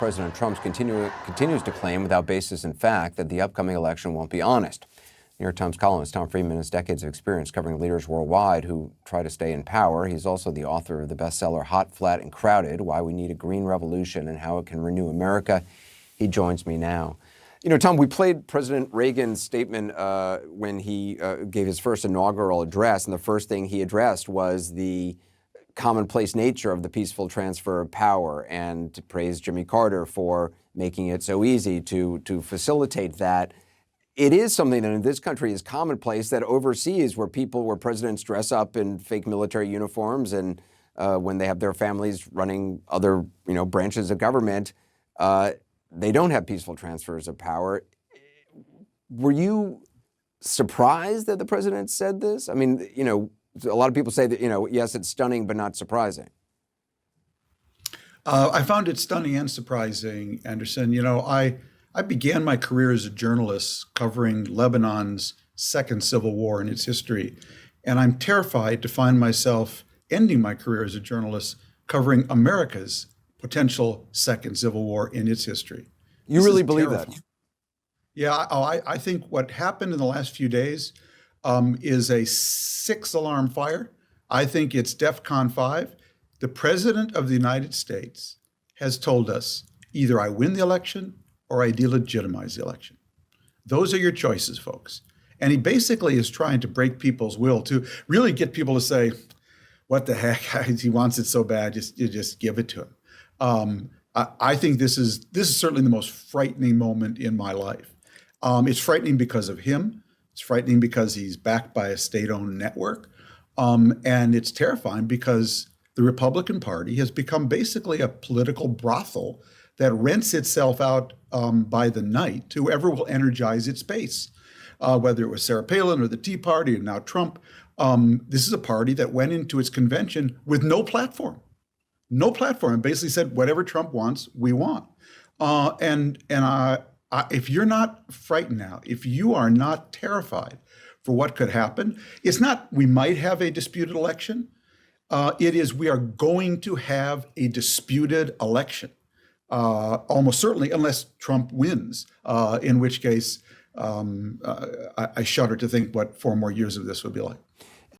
President Trump continues to claim without basis in fact that the upcoming election won't be honest. New York Times columnist Tom Friedman has decades of experience covering leaders worldwide who try to stay in power. He's also the author of the bestseller Hot, Flat, and Crowded, Why We Need a Green Revolution and How It Can Renew America. He joins me now. You know, Tom, we played President Reagan's statement when he gave his first inaugural address, and the first thing he addressed was the commonplace nature of the peaceful transfer of power, and to praise Jimmy Carter for making it so easy to facilitate that. It is something that in this country is commonplace that overseas where presidents dress up in fake military uniforms and when they have their families running other, branches of government, they don't have peaceful transfers of power. Were you surprised that the president said this? I mean, a lot of people say that, yes, it's stunning, but not surprising. I found it stunning and surprising, Anderson. I began my career as a journalist covering Lebanon's second civil war in its history. And I'm terrified to find myself ending my career as a journalist covering America's potential second civil war in its history. You really believe that? Yeah, I think what happened in the last few days is a 6-alarm fire. I think it's DEFCON 5. The President of the United States has told us either I win the election or I delegitimize the election. Those are your choices, folks. And he basically is trying to break people's will to really get people to say, what the heck, he wants it so bad, just give it to him. I think this is certainly the most frightening moment in my life. It's frightening because of him. It's frightening because he's backed by a state-owned network. And it's terrifying because the Republican Party has become basically a political brothel that rents itself out by the night to whoever will energize its base, whether it was Sarah Palin or the Tea Party and now Trump. This is a party that went into its convention with no platform, and basically said, whatever Trump wants, we want. If you're not frightened now, if you are not terrified for what could happen, it's not we might have a disputed election. It is we are going to have a disputed election. Almost certainly, unless Trump wins, in which case I shudder to think what 4 more years of this would be like.